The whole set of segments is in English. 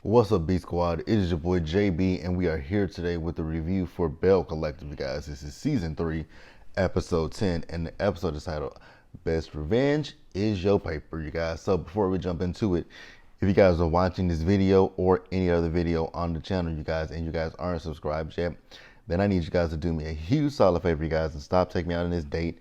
What's up, B Squad? It is your boy JB, and we are here today with a review for Belle Collective, you guys. This is season 3, episode 10, and the episode is titled Best Revenge is Your Paper, you guys. So before we jump into it, if you guys are watching this video or any other video on the channel, you guys, and you guys aren't subscribed yet, then I need you guys to do me a huge solid favor, you guys, and stop taking me out on this date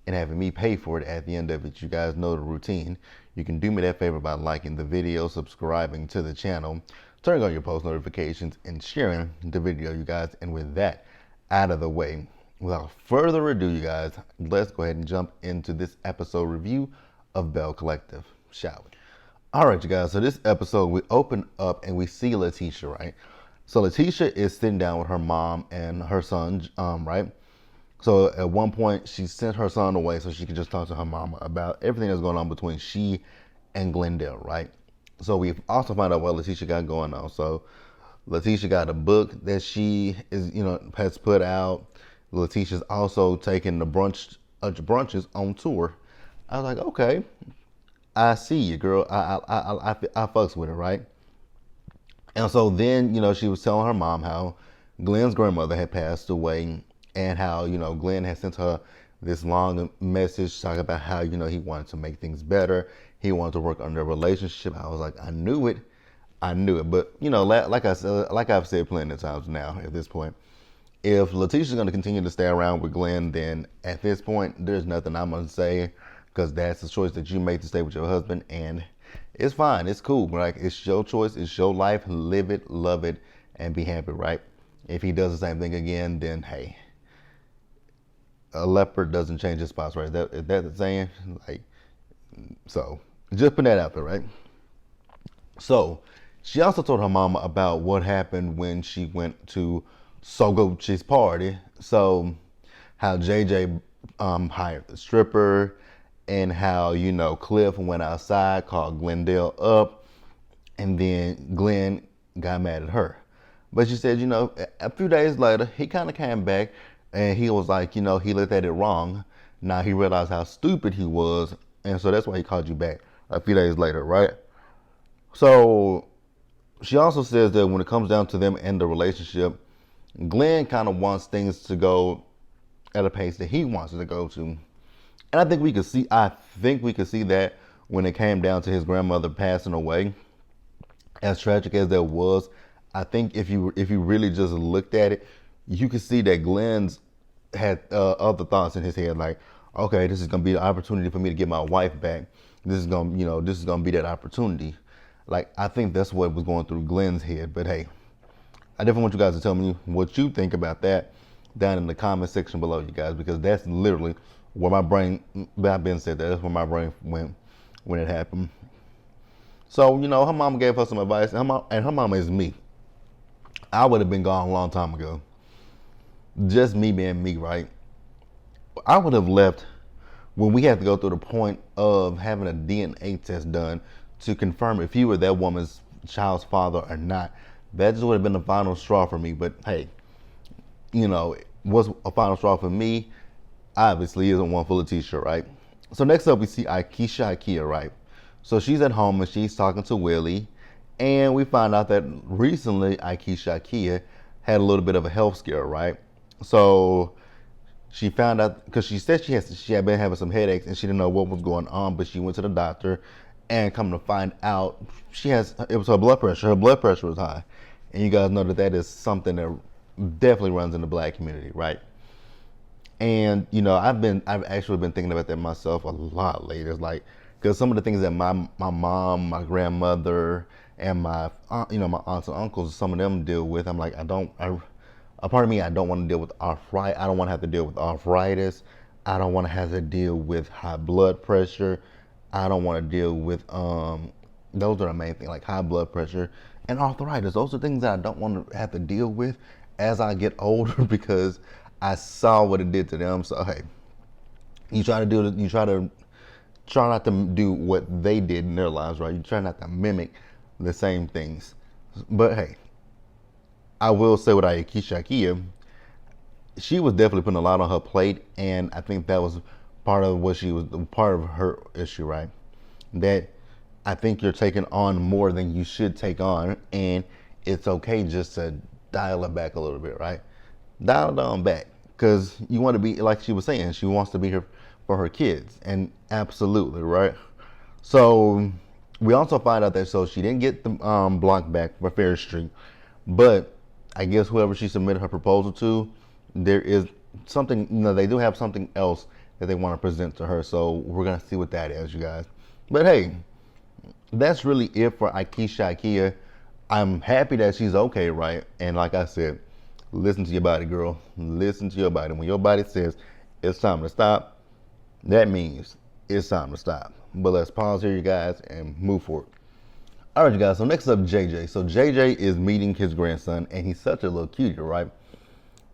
and having me pay for it at the end of it. You guys know the routine. You can do me that favor by liking the video, subscribing to the channel, turning on your post notifications, and sharing the video, you guys. And with that out of the way, without further ado, you guys, let's go ahead and jump into this episode review of Belle Collective, shall we? All right, you guys, so this episode, we open up and we see Letitia, right? So Letitia is sitting down with her mom and her son, right? So at one point, she sent her son away so she could just talk to her mama about everything that's going on between she and Glendale, right? So we also found out what Letitia got going on. So Letitia got a book that she has put out. Letitia's also taking the brunches on tour. I was like, okay, I see you, girl. I fucks with her, right? And so then, she was telling her mom how Glenn's grandmother had passed away, and how, Glenn had sent her this long message talking about how, he wanted to make things better. He wanted to work on their relationship. I was like, I knew it. But, like I've said plenty of times now at this point, if Letitia's going to continue to stay around with Glenn, then at this point, there's nothing I'm going to say, because that's the choice that you make to stay with your husband. And it's fine. It's cool. Like, it's your choice. It's your life. Live it, love it, and be happy, right? If he does the same thing again, then hey, a leopard doesn't change his spots, right? Is that the saying? Like, so just put that out there, right? So she also told her mama about what happened when she went to Sogochi's party. So how JJ hired the stripper, and how, Cliff went outside, called Glendale up, and then Glenn got mad at her. But she said, a few days later, he kind of came back, and he was like, he looked at it wrong. Now he realized how stupid he was, and so that's why he called you back a few days later, right? So she also says that when it comes down to them and the relationship, Glenn kind of wants things to go at a pace that he wants it to go to. And I think we could see that when it came down to his grandmother passing away. As tragic as that was, I think if you really just looked at it, you could see that Glenn's had other thoughts in his head, like, okay, this is gonna be an opportunity for me to get my wife back. This is gonna be that opportunity. Like, I think that's what was going through Glenn's head. But hey, I definitely want you guys to tell me what you think about that down in the comment section below, you guys, because that's literally where my brain, I've been said that's where my brain went when it happened. So, her mama gave her some advice, and her mama is me. I would have been gone a long time ago. Just me being me, right? I would have left when we had to go through the point of having a DNA test done to confirm if you were that woman's child's father or not. That just would have been the final straw for me. But hey, what's a final straw for me obviously isn't one for Letitia, right? So next up we see Ikea, right? So she's at home and she's talking to Willie, and we find out that recently Ikea had a little bit of a health scare, right? So she found out, because she said she had been having some headaches and she didn't know what was going on, but she went to the doctor, and come to find out it was her blood pressure. Her blood pressure was high, and you guys know that is something that definitely runs in the Black community, right? And I've actually been thinking about that myself a lot lately. It's like, because some of the things that my mom, my grandmother, and my aunts and uncles, some of them deal with, I'm like, a part of me, I don't want to deal with arthritis. I don't want to have to deal with arthritis. I don't want to have to deal with high blood pressure. I don't want to deal with those are the main things, like high blood pressure and arthritis. Those are things that I don't want to have to deal with as I get older, because I saw what it did to them. So hey, try not to do what they did in their lives, right? You try not to mimic the same things. But hey, I will say with Ikea, she was definitely putting a lot on her plate, and I think that was part of her issue, right? That I think you're taking on more than you should take on, and it's okay just to dial it back a little bit, right? Dial it on back, because you want to be, like she was saying, she wants to be here for her kids, and absolutely, right? So we also find out that so she didn't get the block back for Fair Street, but I guess whoever she submitted her proposal to, there is something, they do have something else that they want to present to her. So we're gonna see what that is, you guys. But hey, that's really it for Ikea. I'm happy that she's okay, right? And like I said, listen to your body, girl. Listen to your body. When your body says it's time to stop, that means it's time to stop. But let's pause here, you guys, and move forward. All right, you guys. So next up, JJ. So JJ is meeting his grandson, and he's such a little cutie, right?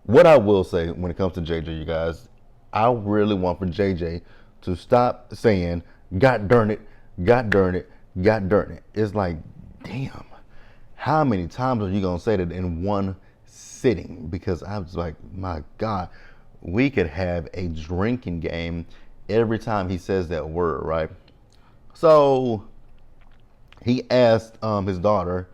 What I will say when it comes to JJ, you guys, I really want for JJ to stop saying, God darn it, God darn it, God darn it. It's like, damn, how many times are you going to say that in one sitting? Because I was like, my God, we could have a drinking game every time he says that word, right? So he asked his daughter,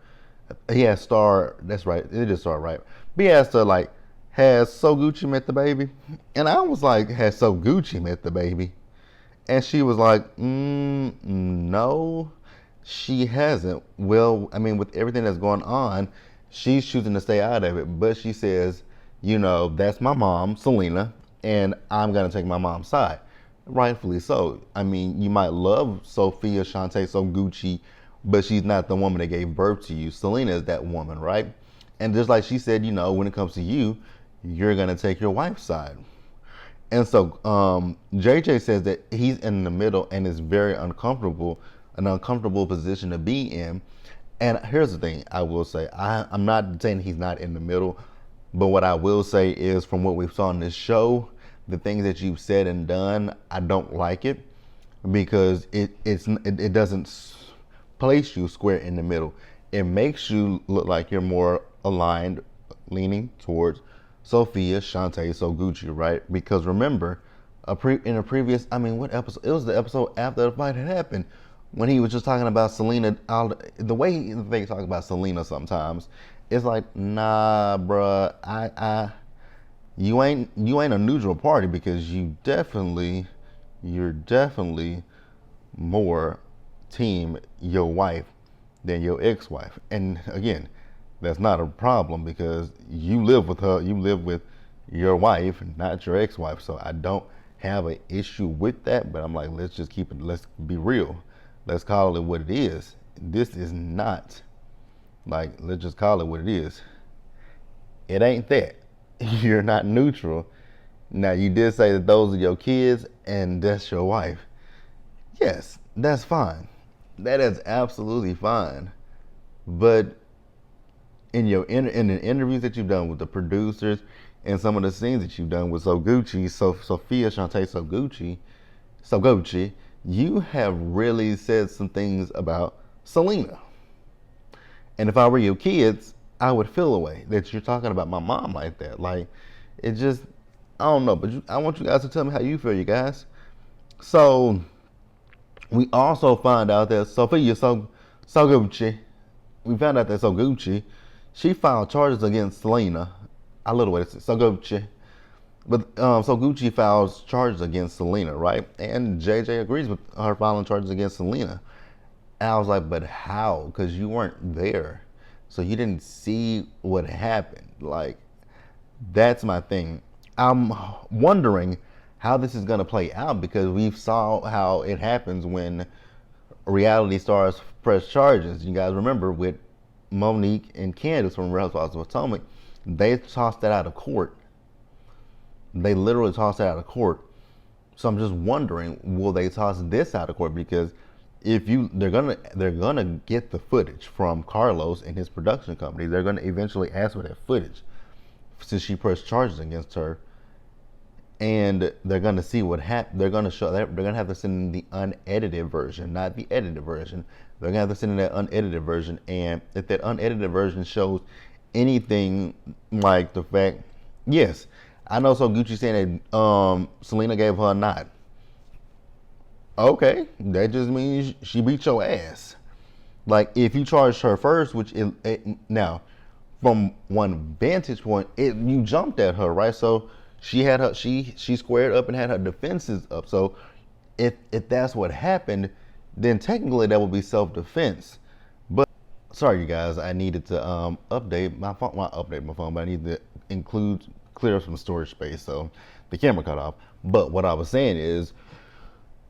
he asked Star, that's right, it is Star, right? But he asked her, like, has So Gucci met the baby? And I was like, has So Gucci met the baby? And she was like, no, she hasn't. Well, I mean, with everything that's going on, she's choosing to stay out of it. But she says, that's my mom, Selena, and I'm going to take my mom's side. Rightfully so. I mean, you might love Sophia Shantae So Gucci, but she's not the woman that gave birth to you. Selena is that woman, right? And just like she said, when it comes to you, you're going to take your wife's side. And so JJ says that he's in the middle and is very uncomfortable, an uncomfortable position to be in. And here's the thing I will say. I'm not saying he's not in the middle, but what I will say is from what we saw in this show, the things that you've said and done, I don't like it because it doesn't place you square in the middle. It makes you look like you're more aligned, leaning towards Sophia Shantae So Gucci, right? Because remember, in a previous, what episode? It was the episode after the fight had happened when he was just talking about Selena. The way they talk about Selena sometimes, it's like, nah, bruh, you ain't a neutral party because you're definitely more team your wife than your ex-wife. And again, that's not a problem because you live with her, you live with your wife, not your ex-wife. So I don't have an issue with that, but I'm like, let's be real. Let's call it what it is. This is not, like, let's just call it what it is. It ain't that. You're not neutral. Now, you did say that those are your kids and that's your wife. Yes, that's fine. That is absolutely fine. But in the interviews that you've done with the producers and some of the scenes that you've done with Sophia Shantae So Gucci, you have really said some things about Selena. And if I were your kids, I would feel a way that you're talking about my mom like that. Like, it just, I don't know, but I want you guys to tell me how you feel, you guys. So, we also find out that Sophia So Gucci, we found out that So Gucci, she filed charges against Selena. I love the way it's So Gucci. But So Gucci files charges against Selena, right? And JJ agrees with her filing charges against Selena. And I was like, but how? Because you weren't there. So you didn't see what happened. Like, that's my thing. I'm wondering how this is going to play out because we saw how it happens when reality stars press charges. You guys remember with Monique and Candace from Real Housewives of Potomac, they tossed that out of court. They literally tossed it out of court. So I'm just wondering, will they toss this out of court? Because they're gonna get the footage from Carlos and his production company. They're gonna eventually ask for that footage since she pressed charges against her, and they're gonna see what happened. They're gonna have to send in the unedited version, not the edited version. They're gonna have to send in that unedited version, and if that unedited version shows anything like the fact, yes, I know. So Gucci saying that Selena gave her a nod. Okay, that just means she beat your ass. Like if you charged her first, which now from one vantage point, you jumped at her, right? So she had her she squared up and had her defenses up. So if that's what happened, then technically that would be self defense. But sorry, you guys, I needed to update my phone. Not update my phone, but I need to include clear up some storage space. So the camera cut off. But what I was saying is,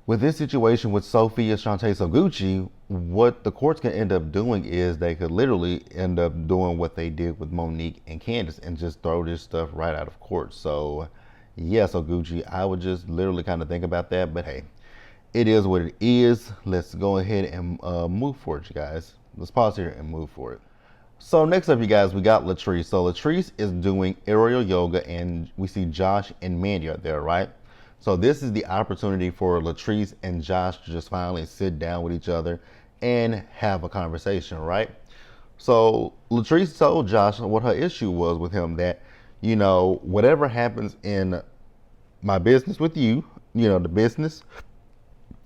with this situation with Sophia Shantae Soguchi, what the courts can end up doing is they could literally end up doing what they did with Monique and Candace and just throw this stuff right out of court. So, yeah, Soguchi, I would just literally kind of think about that. But hey, it is what it is. Let's go ahead and move for it, you guys. Let's pause here and move for it. So next up, you guys, we got Latrice. So Latrice is doing aerial yoga, and we see Josh and Mandy are there, right? So this is the opportunity for Latrice and Josh to just finally sit down with each other and have a conversation, right? So Latrice told Josh what her issue was with him, that, whatever happens in my business with you, the business,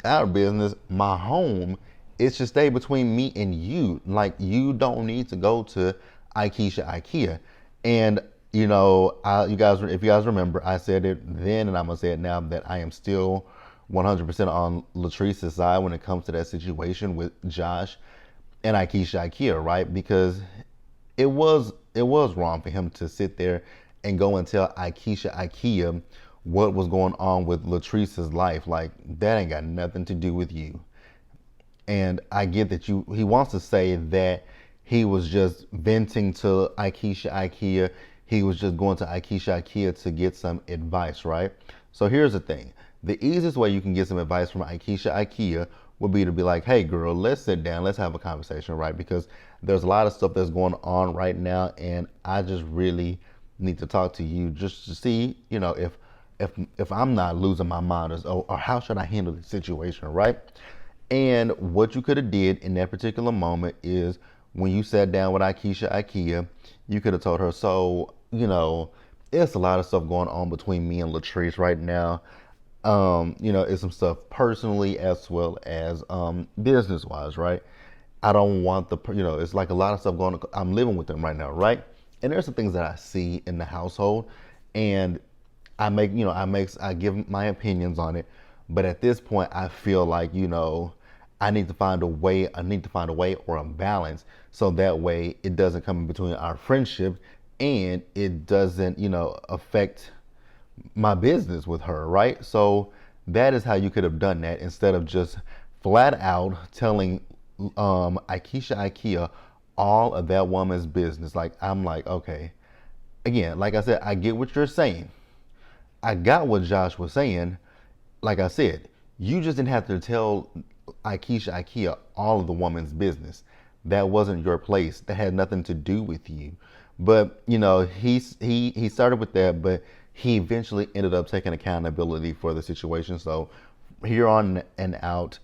our business, my home, it should stay between me and you. Like, you don't need to go to IKEA. And you guys, if you guys remember, I said it then, and I'm gonna say it now, that I am still 100% on Latrice's side when it comes to that situation with Josh and IKEA, right? Because it was wrong for him to sit there and go and tell IKEA what was going on with Latrice's life. Like, that ain't got nothing to do with you. And I get that he wants to say that he was just venting to IKEA. He was just going to IKEA to get some advice, right? So here's the thing. The easiest way you can get some advice from IKEA would be to be like, hey girl, let's sit down, let's have a conversation, right? Because there's a lot of stuff that's going on right now, and I just really need to talk to you just to see, if I'm not losing my mind, or how should I handle the situation, right? And what you could have did in that particular moment is, when you sat down with IKEA, you could have told her, so, it's a lot of stuff going on between me and Latrice right now. It's some stuff personally as well as business wise, right? I don't want it's like a lot of stuff going on. I'm living with them right now, right? And there's some things that I see in the household, and I give my opinions on it. But at this point, I feel like, I need to find a way. I need to find a way or a balance, so that way it doesn't come in between our friendship, and it doesn't, affect my business with her, right? So that is how you could have done that, instead of just flat out telling IKEA all of that woman's business. Like, I'm like, okay, again, like I said, I get what you're saying. I got what Josh was saying. Like I said, you just didn't have to tell IKEA all of the woman's business. That wasn't your place. That had nothing to do with you. But he started with that, but he eventually ended up taking accountability for the situation. So here on and out,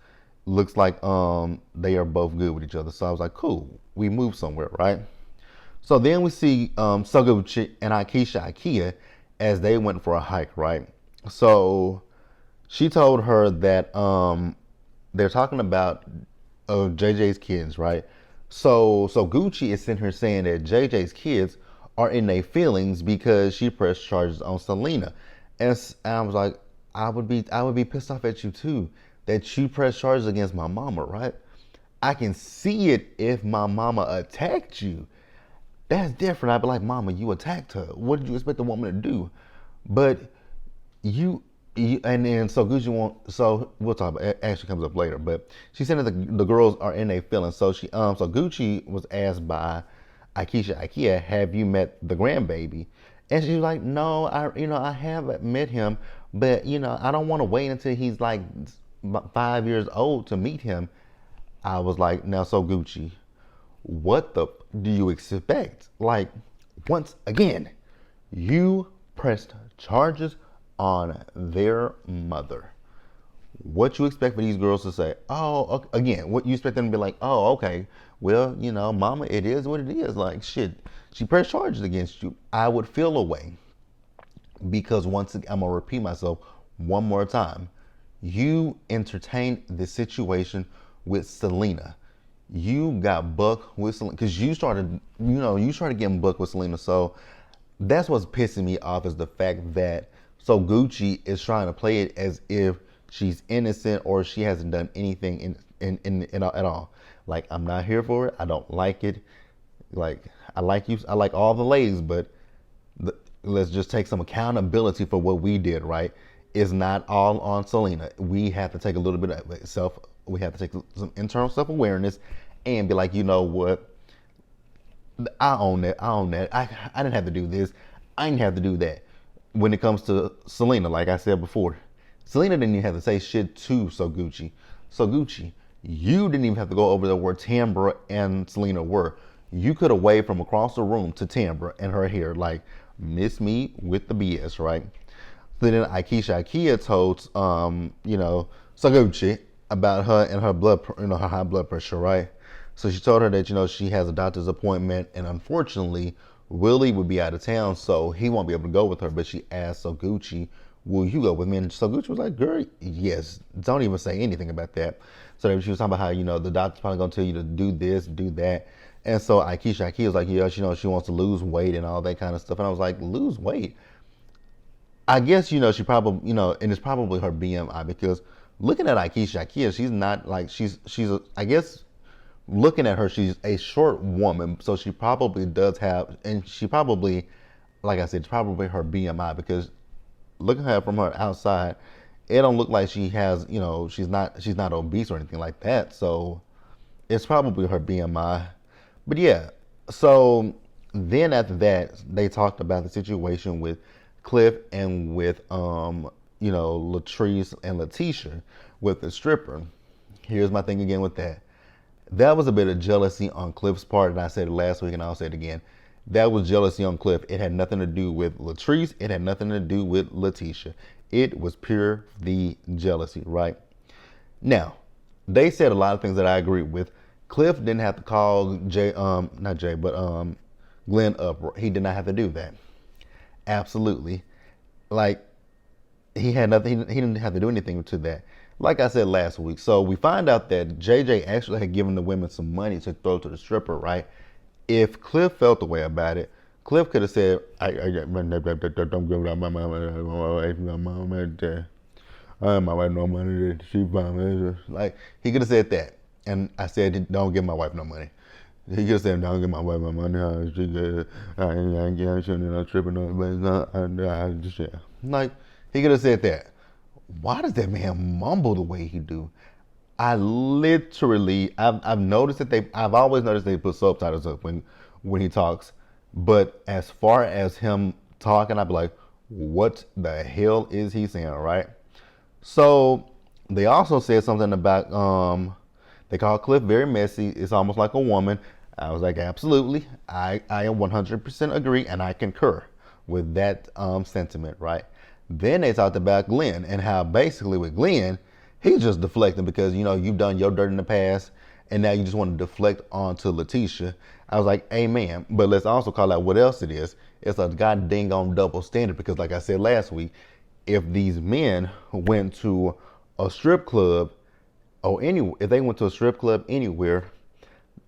looks like they are both good with each other. So I was like, cool, we moved somewhere, right? So then we see Soguchi and IKEA as they went for a hike, right? So she told her that they're talking about JJ's kids, right? So Gucci is sitting here saying that JJ's kids are in their feelings because she pressed charges on Selena, and I was like, I would be pissed off at you too, that you press charges against my mama, right? I can see it if my mama attacked you. That's different. I'd be like, mama, you attacked her. What did you expect the woman to do? But you and then so Gucci won't. So we'll talk about it. Actually comes up later. But she said that the girls are in a feeling. So so Gucci was asked by IKEA, have you met the grandbaby? And she was like, no, I haven't met him, but I don't want to wait until he's like 5 years old to meet him. I was like, now, so Gucci, what the do you expect? Like, once again, you pressed charges on their mother. What you expect for these girls to say? Oh, okay. Again, what you expect them to be like? Oh, okay. Well, mama, it is what it is. Like, shit, she pressed charges against you. I would feel a way, because once again, I'm gonna repeat myself one more time. you entertained the situation with Selena. You got booked with Selena because you started getting booked with Selena. So that's what's pissing me off is the fact that so Gucci is trying to play it as if she's innocent or she hasn't done anything at all. Like, I'm not here for it. I don't like it. Like, I like you. I like all the ladies, but let's just take some accountability for what we did. Right? It's not all on Selena. We have to take a little bit of self. We have to take some internal self awareness and be like, you know what? I own that. I own that. I didn't have to do this. I didn't have to do that. When it comes to Selena, like I said before, Selena didn't even have to say shit to So Gucci. So Gucci, you didn't even have to go over there where Tambra and Selena were. You could have waved from across the room to Tambra and her hair, like, miss me with the BS, right? So then Ikea told, So Gucci about her and her her high blood pressure, right? So she told her that, she has a doctor's appointment and unfortunately, Willie would be out of town, so he won't be able to go with her. But she asked So Gucci, will you go with me? And So Gucci was like, girl, yes. Don't even say anything about that. So she was talking about how, the doctor's probably going to tell you to do this, do that. And so Ikea was like, yeah, she wants to lose weight and all that kind of stuff. And I was like, lose weight? I guess, she probably, and it's probably her BMI because looking at Ikea, she's not like, I guess, looking at her, she's a short woman, so she probably does have, and she probably, like I said, it's probably her BMI because looking at her from her outside, it don't look like she has, she's not obese or anything like that. So it's probably her BMI. But yeah, so then after that, they talked about the situation with Cliff and with, Latrice and Letitia with the stripper. Here's my thing again with that. That was a bit of jealousy on Cliff's part, and I said it last week and I'll say it again. That was jealousy on Cliff. It had nothing to do with Latrice. It had nothing to do with Letitia. It was pure the jealousy, right? Now, they said a lot of things that I agree with. Cliff didn't have to call Glenn up. He did not have to do that. Absolutely. Like, he had nothing. He didn't have to do anything to that. Like I said last week, so we find out that JJ actually had given the women some money to throw to the stripper, right? If Cliff felt the way about it, Cliff could have said, don't give out my money. My wife no money. She fine. Like, he could have said that. And I said, don't give my wife no money. He could have said, don't give my wife my money. She good. I ain't tripping no. Like, he could have said that. Why does that man mumble the way he do? I've noticed that I've always noticed they put subtitles up when he talks. But as far as him talking, I'd be like, what the hell is he saying, right? So they also said something about, they call Cliff very messy. It's almost like a woman. I was like, absolutely. I 100% agree and I concur with that sentiment, right? Then they talked about Glenn and how basically with Glenn, he's just deflecting because, you've done your dirt in the past and now you just want to deflect onto Letitia. I was like, amen. But let's also call out what else it is. It's a god dang on double standard because like I said last week, if these men went to a strip club or if they went to a strip club anywhere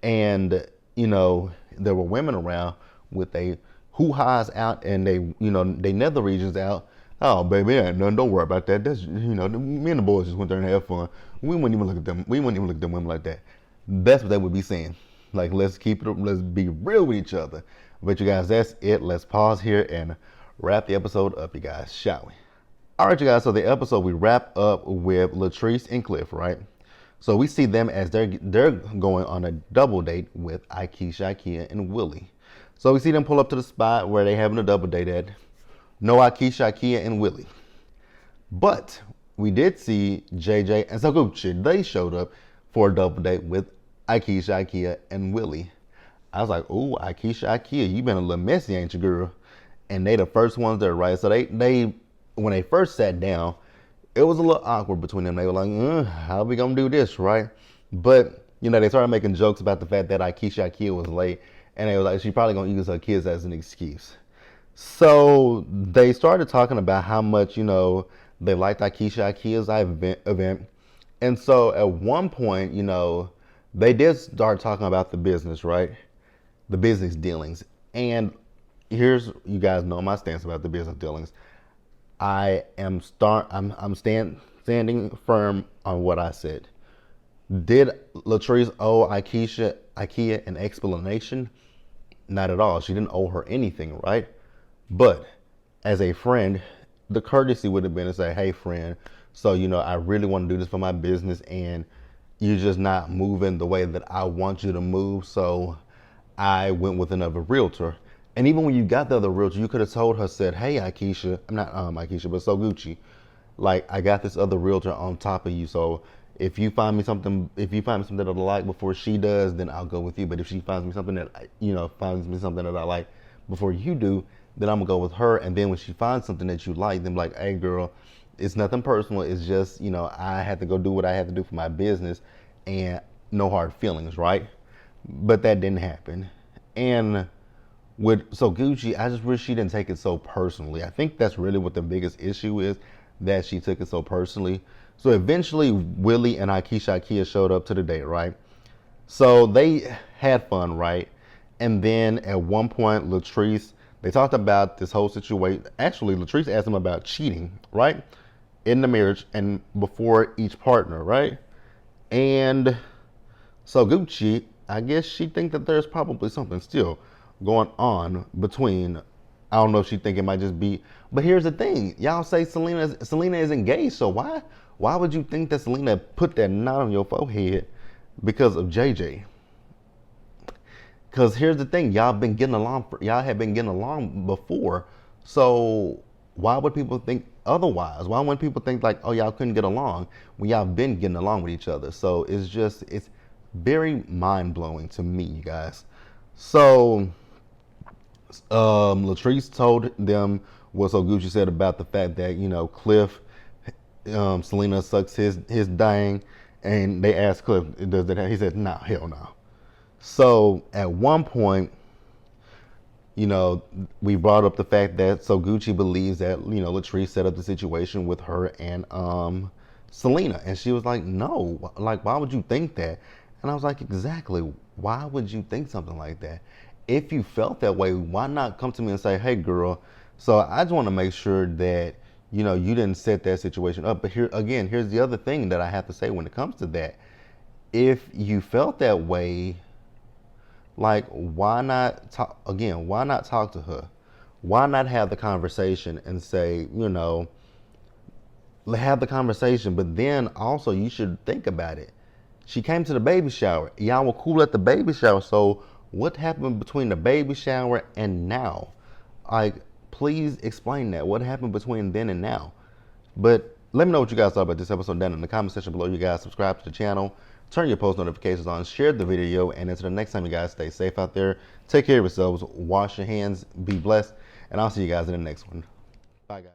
and, there were women around with a hoo-ha's out and they nether regions out, oh, baby, ain't nothing. Don't worry about that. That's, me and the boys just went there and had fun. We wouldn't even look at them. We wouldn't even look at them women like that. That's what they would be saying. Like, let's be real with each other. But you guys, that's it. Let's pause here and wrap the episode up, you guys, shall we? All right, you guys. So the episode we wrap up with Latrice and Cliff, right? So we see them as they're going on a double date with Ikea and Willie. So we see them pull up to the spot where they having a double date at. No Ikea and Willie. But we did see JJ and So Gucci. They showed up for a double date with Ikea and Willie. I was like, ooh, Ikea, you been a little messy, ain't you, girl? And they the first ones there, right? So they when they first sat down, it was a little awkward between them. They were like, how we gonna do this, right? But, they started making jokes about the fact that Ikea was late. And they were like, she probably gonna use her kids as an excuse. So they started talking about how much, They liked Ikea's event. And so at one point, they did start talking about the business, right? The business dealings. And here's, you guys know my stance about the business dealings. I'm standing firm on what I said. Did Latrice owe Ikea an explanation? Not at all. She didn't owe her anything, right? But as a friend, the courtesy would have been to say, hey, friend, so, I really want to do this for my business and you're just not moving the way that I want you to move. So I went with another realtor. And even when you got the other realtor, you could have told her, said, hey, Ikeisha, I'm not Ikeisha, but so Gucci, like, I got this other realtor on top of you. So if you find me something that I like before she does, then I'll go with you. But if she finds me something that I like before you do, then I'm gonna go with her. And then when she finds something that you like, then like, hey girl, it's nothing personal. It's just, I had to go do what I had to do for my business and no hard feelings, right? But that didn't happen. And so Gucci, I just wish she didn't take it so personally. I think that's really what the biggest issue is, that she took it so personally. So eventually Willie and Ikea showed up to the date, right? So they had fun, right? And then at one point, Latrice, they talked about this whole situation. Actually, Latrice asked him about cheating, right? In the marriage and before each partner, right? And so Gucci, I guess she think that there's probably something still going on between. I don't know if she think it might just be. But here's the thing, y'all say Selena is engaged. So why would you think that Selena put that knot on your forehead because of JJ? Because here's the thing, y'all have been getting along before. So why would people think otherwise? Why would people think like, oh, y'all couldn't get along when y'all been getting along with each other? So it's very mind blowing to me, you guys. So Latrice told them what so Gucci said about the fact that Cliff, Selena sucks his dang, and they asked Cliff, does that? He said, no, hell no. So at one point, we brought up the fact that so Gucci believes that Latrice set up the situation with her and Selena, and she was like, no, like why would you think that? And I was like, exactly, why would you think something like that? If you felt that way, why not come to me and say, hey girl, so I just want to make sure that you didn't set that situation up. But here's the other thing that I have to say when it comes to that. If you felt that way, like, why not talk again? Why not talk to her? Why not have the conversation and say, have the conversation, but then also you should think about it. She came to the baby shower. Y'all were cool at the baby shower. So what happened between the baby shower and now? Like, please explain that. What happened between then and now? But let me know what you guys thought about this episode down in the comment section below. You guys subscribe to the channel, turn your post notifications on, share the video, and until the next time, you guys stay safe out there. Take care of yourselves, wash your hands, be blessed, and I'll see you guys in the next one. Bye, guys.